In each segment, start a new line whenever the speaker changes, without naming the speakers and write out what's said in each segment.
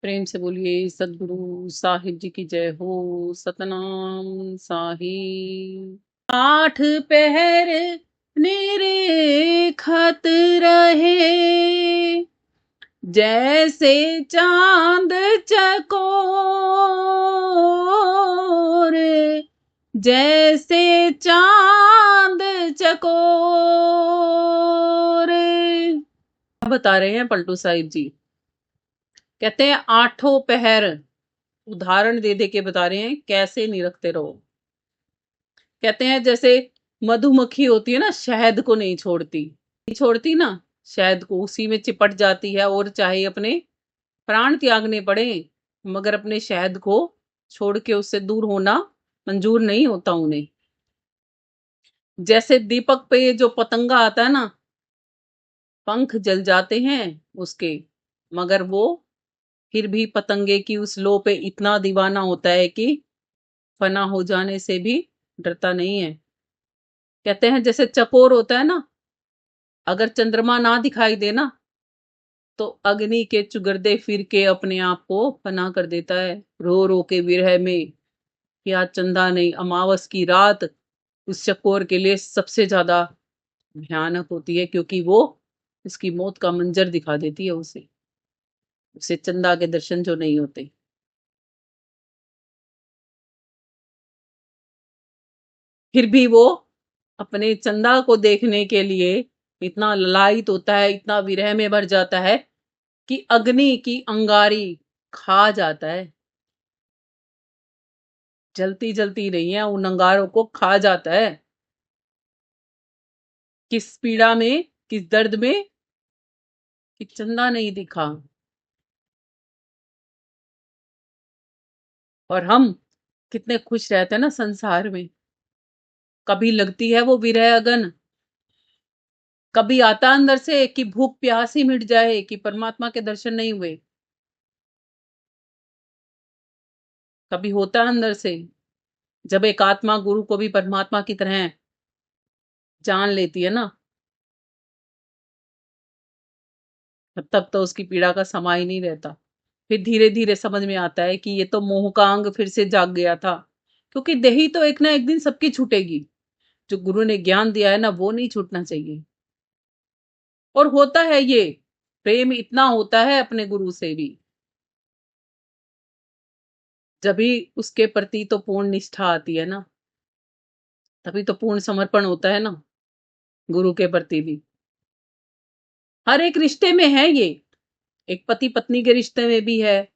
प्रेम से बोलिए सदगुरु साहिब जी की जय हो। सतनाम साहिब। आठ पहर निरेखत रहे, जैसे चांद चकोर, जैसे चांद चकोर। बता रहे हैं पलटू साहिब जी। कहते हैं आठों पहर, उदाहरण दे दे के बता रहे हैं कैसे निरखते रहो। कहते हैं जैसे मधुमक्खी होती है ना, शहद को नहीं छोड़ती, नहीं छोड़ती ना, शहद को उसी में चिपट जाती है, और चाहे अपने प्राण त्यागने पड़े मगर अपने शहद को छोड़ के उससे दूर होना मंजूर नहीं होता उन्हें। जैसे दीपक पे जो पतंगा आता है ना, पंख जल जाते हैं उसके, मगर वो फिर भी पतंगे की उस लो पे इतना दीवाना होता है कि फना हो जाने से भी डरता नहीं है। कहते हैं जैसे चकोर होता है ना, अगर चंद्रमा ना दिखाई देना तो अग्नि के चुगरदे फिर के अपने आप को फना कर देता है, रो रो के विरह में। या चंदा नहीं, अमावस की रात उस चकोर के लिए सबसे ज्यादा भयानक होती है, क्योंकि वो उसकी मौत का मंजर दिखा देती है उसे, उसे चंदा के दर्शन जो नहीं होते। फिर भी वो अपने चंदा को देखने के लिए इतना ललायित होता है, इतना विरह में भर जाता है कि अग्नि की अंगारी खा जाता है। जलती जलती नहीं है, उन अंगारों को खा जाता है। किस पीड़ा में, किस दर्द में, कि चंदा नहीं दिखा। और हम कितने खुश रहते हैं ना संसार में। कभी लगती है वो विरह अगन, कभी आता अंदर से कि भूख प्यास ही मिट जाए, कि परमात्मा के दर्शन नहीं हुए। कभी होता है अंदर से, जब एक आत्मा गुरु को भी परमात्मा की तरह जान लेती है ना, तब तो उसकी पीड़ा का समा ही नहीं रहता। फिर धीरे धीरे समझ में आता है कि ये तो मोह का अंग फिर से जाग गया था, क्योंकि देही तो एक ना एक दिन सबकी छूटेगी। जो गुरु ने ज्ञान दिया है ना, वो नहीं छूटना चाहिए। और होता है ये, प्रेम इतना होता है अपने गुरु से भी, जब भी उसके प्रति तो पूर्ण निष्ठा आती है ना, तभी तो पूर्ण समर्पण होता है ना गुरु के प्रति भी। हर एक रिश्ते में है ये, एक पति पत्नी के रिश्ते में भी है,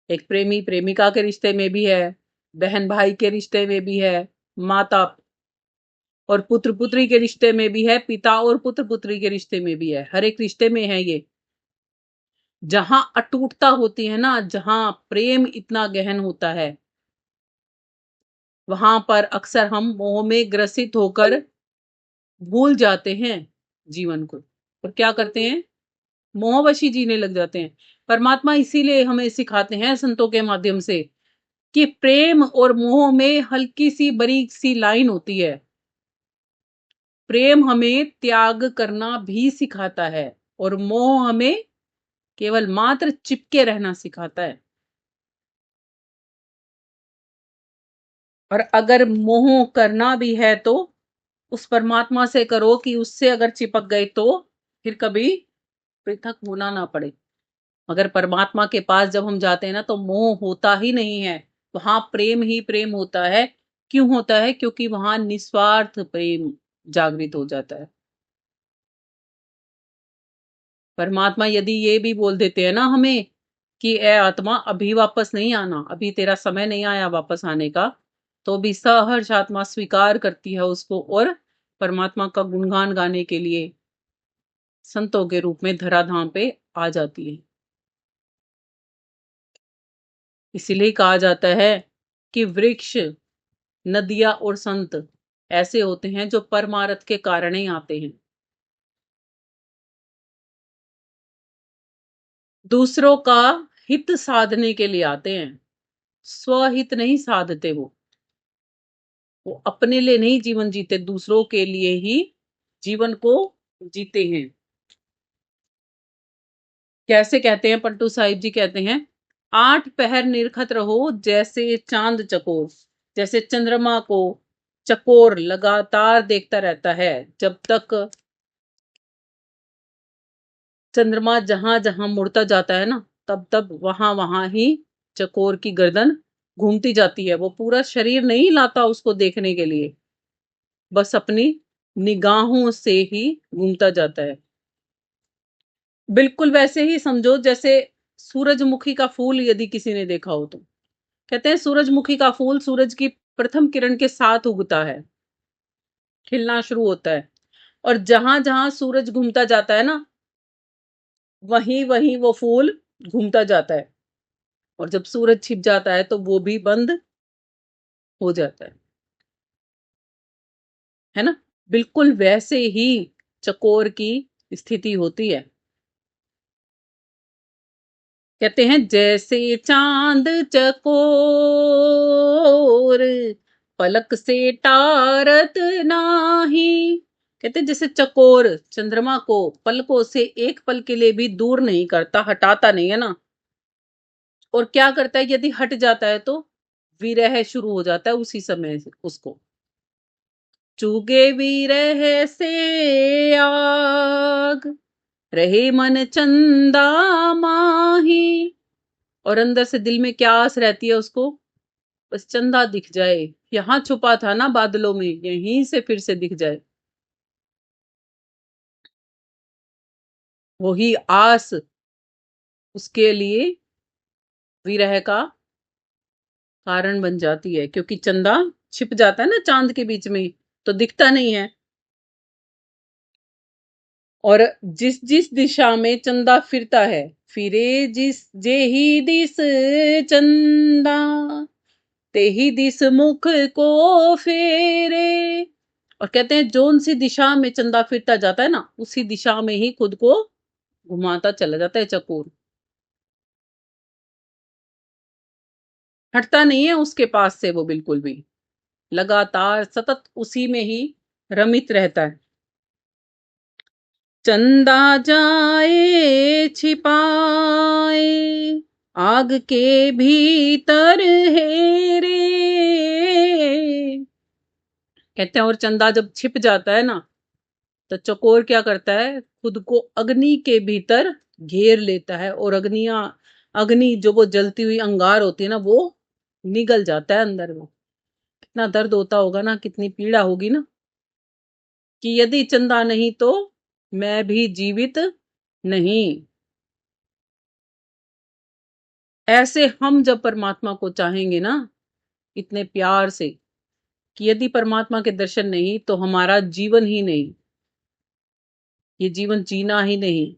एक प्रेमी प्रेमिका के रिश्ते में भी है, बहन भाई के रिश्ते में भी है, माता और पुत्र पुत्री के रिश्ते में भी है, पिता और पुत्र पुत्री के रिश्ते में भी है। हर एक रिश्ते में है ये। जहां अटूटता होती है ना, जहां प्रेम इतना गहन होता है, वहां पर अक्सर हम मोह में ग्रसित होकर भूल जाते हैं जीवन को, और क्या करते हैं, मोहवशी जीने लग जाते हैं। परमात्मा इसीलिए हमें सिखाते हैं संतों के माध्यम से कि प्रेम और मोह में हल्की सी बारीक सी लाइन होती है। प्रेम हमें त्याग करना भी सिखाता है, और मोह हमें केवल मात्र चिपके रहना सिखाता है। और अगर मोह करना भी है तो उस परमात्मा से करो कि उससे अगर चिपक गए तो फिर कभी पृथक होना ना पड़े। मगर परमात्मा के पास जब हम जाते हैं ना, तो मोह होता ही नहीं है, वहां प्रेम ही प्रेम होता है। क्यों होता है? क्योंकि वहां निस्वार्थ प्रेम जागृत हो जाता है। परमात्मा यदि ये भी बोल देते हैं ना हमें कि ए आत्मा, अभी वापस नहीं आना, अभी तेरा समय नहीं आया वापस आने का, तो भी सहर्ष आत्मा स्वीकार करती है उसको, और परमात्मा का गुणगान गाने के लिए संतों के रूप में धराधाम पे आ जाती है। इसीलिए कहा जाता है कि वृक्ष, नदियां और संत ऐसे होते हैं जो परमार्थ के कारण ही आते हैं। दूसरों का हित साधने के लिए आते हैं, स्वहित नहीं साधते वो अपने लिए नहीं जीवन जीते, दूसरों के लिए ही जीवन को जीते हैं। कैसे कहते हैं पट्टू साहिब जी? कहते हैं, 8 पहर निरखत रहो जैसे चांद चकोर। जैसे चंद्रमा को चकोर लगातार देखता रहता है, जब तक चंद्रमा जहां जहां मुड़ता जाता है ना, तब तब वहां वहां ही चकोर की गर्दन घूमती जाती है। वो पूरा शरीर नहीं लाता उसको देखने के लिए, बस अपनी निगाहों से ही घूमता जाता है। बिल्कुल वैसे ही समझो जैसे सूरजमुखी का फूल यदि किसी ने देखा हो तो। कहते हैं सूरजमुखी का फूल सूरज की प्रथम किरण के साथ उगता है, खिलना शुरू होता है, और जहां जहां सूरज घूमता जाता है ना, वहीं वहीं वो फूल घूमता जाता है, और जब सूरज छिप जाता है तो वो भी बंद हो जाता है ना। बिल्कुल वैसे ही चकोर की स्थिति होती है। कहते हैं जैसे चांद चकोर पलक से टारत नाही। कहते हैं जैसे चकोर चंद्रमा को पलकों से एक पल के लिए भी दूर नहीं करता, हटाता नहीं है ना। और क्या करता है, यदि हट जाता है तो विरह शुरू हो जाता है उसी समय से उसको। चुगे विरह से आग, रहे मन चंदा माही। और अंदर से दिल में क्या आस रहती है उसको, बस चंदा दिख जाए, यहां छुपा था ना बादलों में, यहीं से फिर से दिख जाए। वही आस उसके लिए विरह का कारण बन जाती है, क्योंकि चंदा छिप जाता है ना चांद के बीच में, तो दिखता नहीं है। और जिस जिस दिशा में चंदा फिरता है, फिरे जिस जे ही दिस चंदा, ते ही दिस मुख को फेरे। और कहते हैं जोन सी दिशा में चंदा फिरता जाता है ना, उसी दिशा में ही खुद को घुमाता चला जाता है चकोर। हटता नहीं है उसके पास से वो बिल्कुल भी, लगातार सतत उसी में ही रमित रहता है। चंदा जाए छिपाए आग के भीतर हेरे। कहते हैं और चंदा जब छिप जाता है ना, तो चकोर क्या करता है, खुद को अग्नि के भीतर घेर लेता है, और अग्नि जो वो जलती हुई अंगार होती है ना, वो निगल जाता है अंदर। वो कितना दर्द होता होगा ना, कितनी पीड़ा होगी ना, कि यदि चंदा नहीं तो मैं भी जीवित नहीं। ऐसे हम जब परमात्मा को चाहेंगे ना, इतने प्यार से, कि यदि परमात्मा के दर्शन नहीं तो हमारा जीवन ही नहीं, ये जीवन जीना ही नहीं,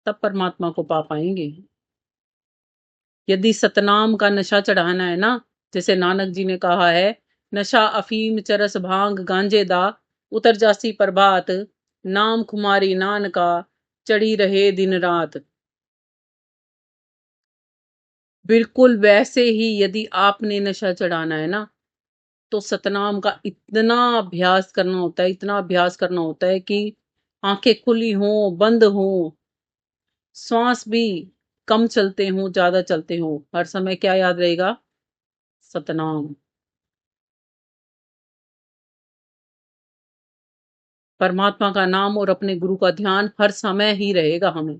तब परमात्मा को पा पाएंगे। यदि सतनाम का नशा चढ़ाना है ना, जैसे नानक जी ने कहा है, नशा अफीम चरस भांग गांजे दा, उतर जासी प्रभात, नाम खुमारी नानका, चढ़ी रहे दिन रात। बिल्कुल वैसे ही यदि आपने नशा चढ़ाना है ना, तो सतनाम का इतना अभ्यास करना होता है, इतना अभ्यास करना होता है कि आंखें खुली हों बंद हों, श्वास भी कम चलते हों ज्यादा चलते हों, हर समय क्या याद रहेगा, सतनाम। परमात्मा का नाम और अपने गुरु का ध्यान हर समय ही रहेगा हमें।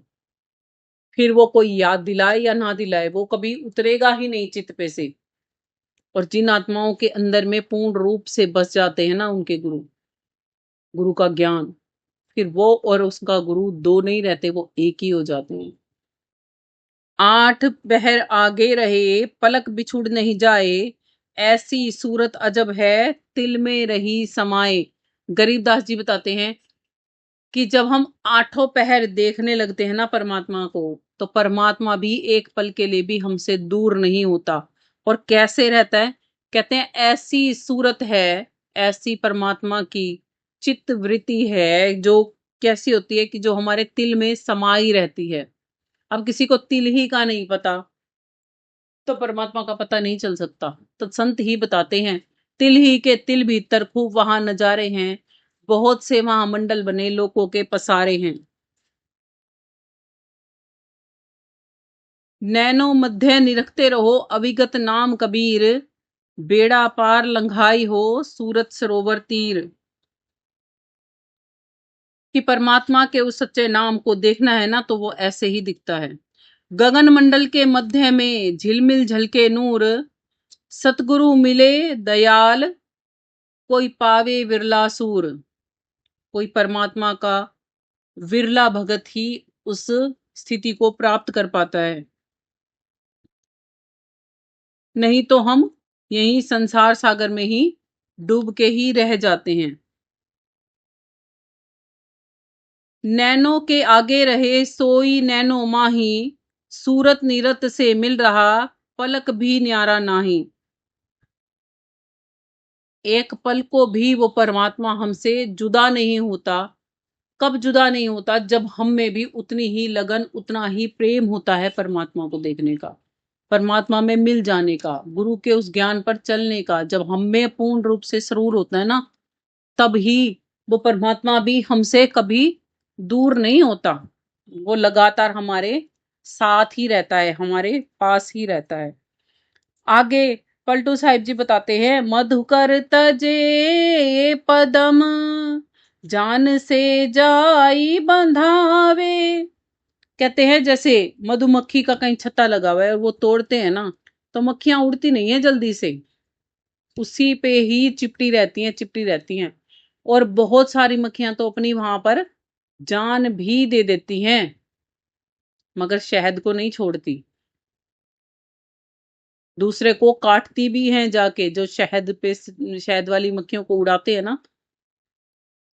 फिर वो कोई याद दिलाए या ना दिलाए, वो कभी उतरेगा ही नहीं चित्त पे से। और जिन आत्माओं के अंदर में पूर्ण रूप से बस जाते हैं ना उनके गुरु, गुरु का ज्ञान, फिर वो और उसका गुरु दो नहीं रहते, वो एक ही हो जाते हैं। 8 पहर आगे रहे पलक बिछुड़ नहीं जाए, ऐसी सूरत अजब है तिल में रही समाए। गरीबदास जी बताते हैं कि जब हम 8 पहर देखने लगते हैं ना परमात्मा को, तो परमात्मा भी एक पल के लिए भी हमसे दूर नहीं होता। और कैसे रहता है, कहते हैं ऐसी सूरत है, ऐसी परमात्मा की चित्त वृत्ति है जो कैसी होती है, कि जो हमारे तिल में समाई रहती है। अब किसी को तिल ही का नहीं पता, तो परमात्मा का पता नहीं चल सकता। तो संत ही बताते हैं, तिल ही के तिल भीतर खूब वहां नजारे हैं, बहुत से वहां मंडल बने लोगों के पसारे हैं। नैनो मध्य निरखते रहो अविगत नाम कबीर, बेड़ा पार लंघाई हो सूरत सरोवर तीर। कि परमात्मा के उस सच्चे नाम को देखना है ना तो वो ऐसे ही दिखता है। गगन मंडल के मध्य में झिलमिल झलके नूर, सतगुरु मिले दयाल कोई पावे विरला सूर। कोई परमात्मा का विरला भगत ही उस स्थिति को प्राप्त कर पाता है, नहीं तो हम यही संसार सागर में ही डूब के ही रह जाते हैं। नैनो के आगे रहे सोई नैनो माही, सूरत नीरत से मिल रहा पलक भी न्यारा नाही। एक पल को भी वो परमात्मा हमसे जुदा नहीं होता। कब जुदा नहीं होता? जब हम में भी उतनी ही लगन, उतना ही प्रेम होता है परमात्मा को देखने का, परमात्मा में मिल जाने का, गुरु के उस ज्ञान पर चलने का। जब हम में पूर्ण रूप से सरूर होता है ना, तब ही वो परमात्मा भी हमसे कभी दूर नहीं होता। वो लगातार हमारे साथ ही रहता है, हमारे पास ही रहता है। आगे पलटू साहिब जी बताते हैं, मधुकर तजे पदम जान से जाई बंधावे। कहते हैं जैसे मधुमक्खी का कहीं छत्ता लगा हुआ है, वो तोड़ते हैं ना तो मक्खियां उड़ती नहीं है जल्दी से, उसी पे ही चिपटी रहती हैं, चिपटी रहती हैं। और बहुत सारी मक्खियां तो अपनी वहां पर जान भी दे देती हैं, मगर शहद को नहीं छोड़ती, दूसरे को काटती भी हैं जाके। जो शहद पे, शहद वाली मक्खियों को उड़ाते हैं ना,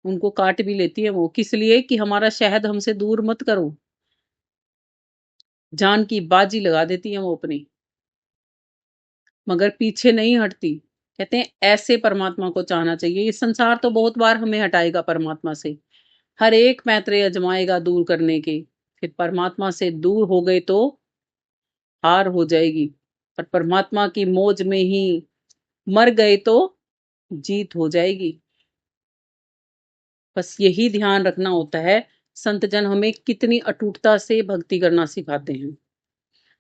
उनको काट भी लेती है वो। किस लिए? कि हमारा शहद हमसे दूर मत करो। जान की बाजी लगा देती है वो अपनी, मगर पीछे नहीं हटती। कहते हैं ऐसे परमात्मा को चाहना चाहिए। ये संसार तो बहुत बार हमें हटाएगा परमात्मा से, हर एक पैंतरे अजमाएगा दूर करने के, फिर परमात्मा से दूर हो गए तो हार हो जाएगी, पर परमात्मा की मौज में ही मर गए तो जीत हो जाएगी। बस यही ध्यान रखना होता है। संत जन हमें कितनी अटूटता से भक्ति करना सिखाते हैं।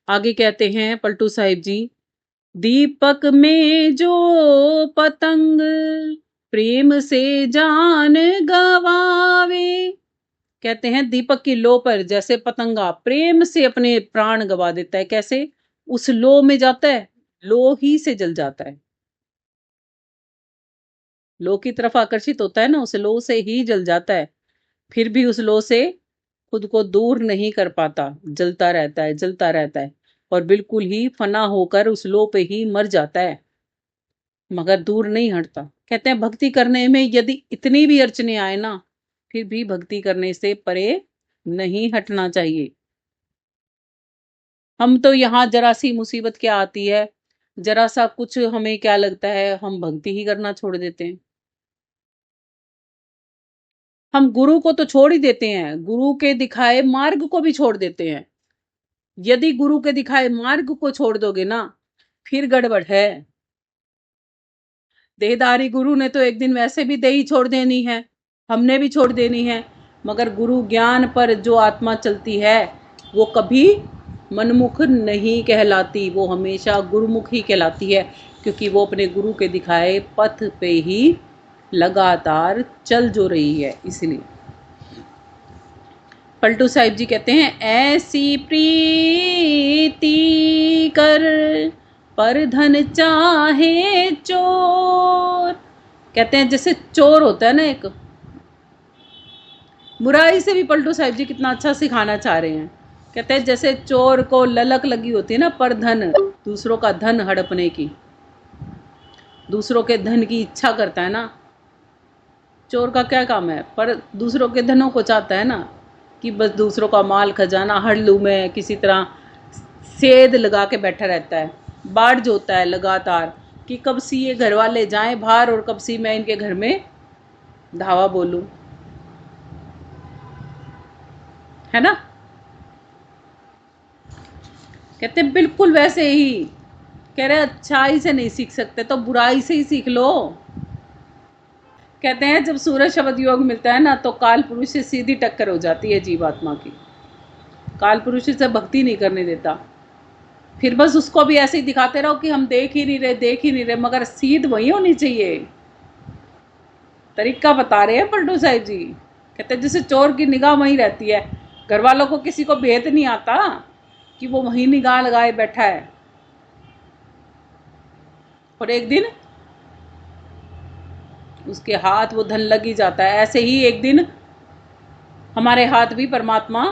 आगे कहते हैं पलटू साहिब जी, दीपक में जो पतंग प्रेम से जान गवावे। कहते हैं दीपक की लो पर जैसे पतंगा प्रेम से अपने प्राण गवा देता है। कैसे? उस लो में जाता है, लो ही से जल जाता है। लो की तरफ आकर्षित होता है ना, उस लो से ही जल जाता है, फिर भी उस लो से खुद को दूर नहीं कर पाता, जलता रहता है, जलता रहता है, और बिल्कुल ही फना होकर उस लो पे ही मर जाता है, मगर दूर नहीं हटता। कहते हैं भक्ति करने में यदि इतनी भी अड़चने आए ना, फिर भी भक्ति करने से परे नहीं हटना चाहिए। हम तो यहाँ जरा सी मुसीबत क्या आती है, जरा सा कुछ हमें क्या लगता है, हम भक्ति ही करना छोड़ देते हैं। हम गुरु को तो छोड़ ही देते हैं, गुरु के दिखाए मार्ग को भी छोड़ देते हैं। यदि गुरु के दिखाए मार्ग को छोड़ दोगे ना, फिर गड़बड़ है। देहधारी गुरु ने तो एक दिन वैसे भी देही छोड़ देनी है, हमने भी छोड़ देनी है, मगर गुरु ज्ञान पर जो आत्मा चलती है वो कभी मनमुख नहीं कहलाती, वो हमेशा गुरुमुख ही कहलाती है, क्योंकि वो अपने गुरु के दिखाए पथ पे ही लगातार चल जो रही है। इसलिए पलटू साहिब जी कहते हैं, ऐसी प्रीति कर पर धन चाहे चोर। कहते हैं जैसे चोर होता है ना एक, बुराई से भी पलटू साहिब जी कितना अच्छा सिखाना चाह रहे हैं। कहते हैं जैसे चोर को ललक लगी होती है ना, पर धन, दूसरों का धन हड़पने की, दूसरों के धन की इच्छा करता है ना। चोर का क्या काम है? पर दूसरों के धनों को चाहता है ना, कि बस दूसरों का माल खजाना हड़ लूँ मैं, किसी तरह सेध लगा के बैठा रहता है, बाढ़ जोता है लगातार, कि कब सी ये घर वाले जाएं बाहर और कब सी मैं इनके घर में धावा बोलूं, है ना। कहते हैं बिल्कुल वैसे ही। कह रहे अच्छाई से नहीं सीख सकते तो बुराई से ही सीख लो। कहते हैं जब सूरज शब्द योग मिलता है ना, तो काल पुरुष से सीधी टक्कर हो जाती है जीवात्मा की। काल पुरुष से भक्ति नहीं करने देता, फिर बस उसको भी ऐसे ही दिखाते रहो कि हम देख ही नहीं रहे, देख ही नहीं रहे, मगर सीध वही होनी चाहिए। तरीका बता रहे हैं पलटू साहिब जी। कहते जैसे चोर की निगाह वहीं रहती है, घर वालों को किसी को भेद नहीं आता कि वो वहीं निगाह लगाए बैठा है, और एक दिन उसके हाथ वो धन लग ही जाता है। ऐसे ही एक दिन हमारे हाथ भी परमात्मा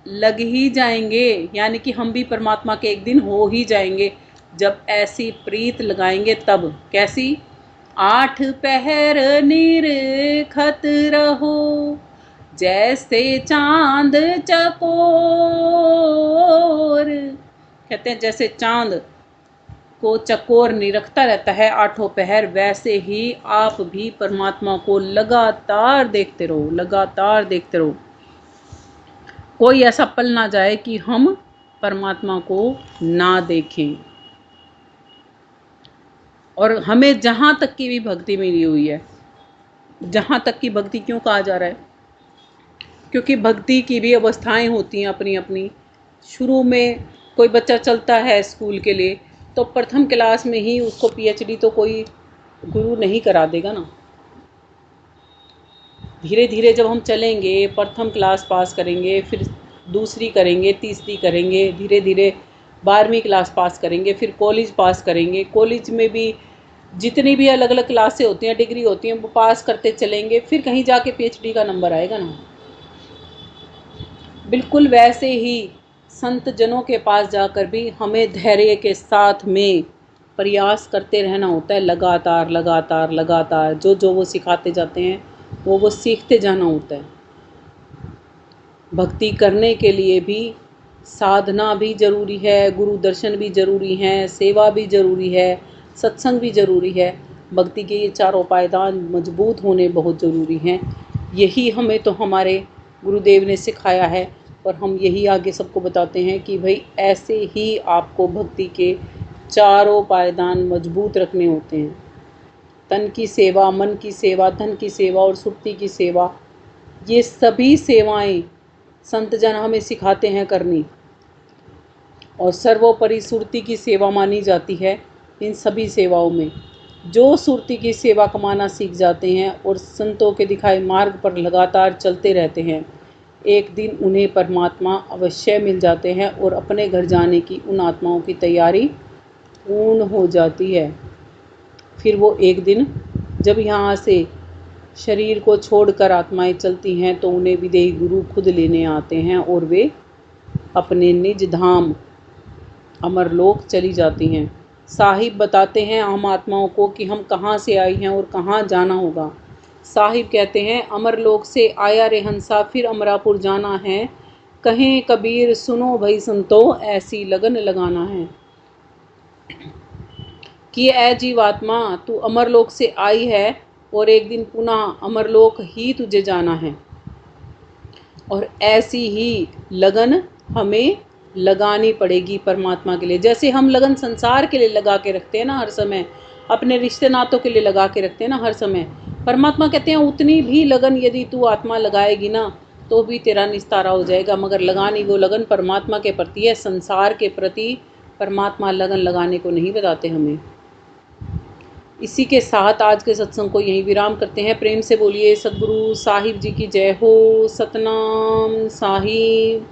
लग ही जाएंगे, यानी कि हम भी परमात्मा के एक दिन हो ही जाएंगे, जब ऐसी प्रीत लगाएंगे तब। कैसी? 8 पहर निरखत रहो, जैसे चांद चकोर। कहते हैं जैसे चांद को चकोर निरखता रहता है 8 पहर, वैसे ही आप भी परमात्मा को लगातार देखते रहो, लगातार देखते रहो। कोई ऐसा पल ना जाए कि हम परमात्मा को ना देखें। और हमें जहाँ तक की भी भक्ति मिली हुई है, जहाँ तक की भक्ति क्यों कहा जा रहा है? क्योंकि भक्ति की भी अवस्थाएं होती हैं अपनी अपनी। शुरू में कोई बच्चा चलता है स्कूल के लिए, तो प्रथम क्लास में ही उसको पीएचडी तो कोई गुरु नहीं करा देगा ना। धीरे धीरे जब हम चलेंगे, प्रथम क्लास पास करेंगे, फिर दूसरी करेंगे, तीसरी करेंगे, धीरे धीरे 12वीं क्लास पास करेंगे, फिर कॉलेज पास करेंगे। कॉलेज में भी जितनी भी अलग अलग क्लासें होती हैं, डिग्री होती हैं, वो पास करते चलेंगे, फिर कहीं जाके पीएचडी का नंबर आएगा ना। बिल्कुल वैसे ही संत जनों के पास जाकर भी हमें धैर्य के साथ में प्रयास करते रहना होता है, लगातार लगातार लगातार। जो जो वो सिखाते जाते हैं वो सीखते जाना होता है। भक्ति करने के लिए भी साधना भी ज़रूरी है, गुरु दर्शन भी ज़रूरी हैं, सेवा भी ज़रूरी है, सत्संग भी ज़रूरी है। भक्ति के ये चारों पायदान मजबूत होने बहुत ज़रूरी हैं। यही हमें तो हमारे गुरुदेव ने सिखाया है, और हम यही आगे सबको बताते हैं कि भाई ऐसे ही आपको भक्ति के चारों पायदान मजबूत रखने होते हैं। तन की सेवा, मन की सेवा, धन की सेवा और सुरती की सेवा, ये सभी सेवाएं संत जन हमें सिखाते हैं करनी, और सर्वोपरि सुरती की सेवा मानी जाती है इन सभी सेवाओं में। जो सुरती की सेवा कमाना सीख जाते हैं और संतों के दिखाए मार्ग पर लगातार चलते रहते हैं, एक दिन उन्हें परमात्मा अवश्य मिल जाते हैं, और अपने घर जाने की उन आत्माओं की तैयारी पूर्ण हो जाती है। फिर वो एक दिन जब यहाँ से शरीर को छोड़कर आत्माएं चलती हैं, तो उन्हें विदेही गुरु खुद लेने आते हैं, और वे अपने निज धाम अमरलोक चली जाती हैं। साहिब बताते हैं हम आत्माओं को कि हम कहाँ से आई हैं और कहाँ जाना होगा। साहिब कहते हैं, अमरलोक से आया रे हंसा, फिर अमरापुर जाना है। कहें कबीर सुनो भई संतो, ऐसी लगन लगाना है। कि ऐ जीवात्मा, तू अमरलोक से आई है, और एक दिन पुनः अमरलोक ही तुझे जाना है। और ऐसी ही लगन हमें लगानी पड़ेगी परमात्मा के लिए। जैसे हम लगन संसार के लिए लगा के रखते हैं ना हर समय, अपने रिश्ते नातों के लिए लगा के रखते हैं ना हर समय, परमात्मा कहते हैं उतनी भी लगन यदि तू आत्मा लगाएगी ना, तो भी तेरा निस्तारा हो जाएगा। मगर लगानी वो लगन परमात्मा के प्रति है, संसार के प्रति परमात्मा लगन लगाने को नहीं बताते हमें। इसी के साथ आज के सत्संग को यहीं विराम करते हैं। प्रेम से बोलिए सद्गुरु साहिब जी की जय हो। सतनाम साहिब।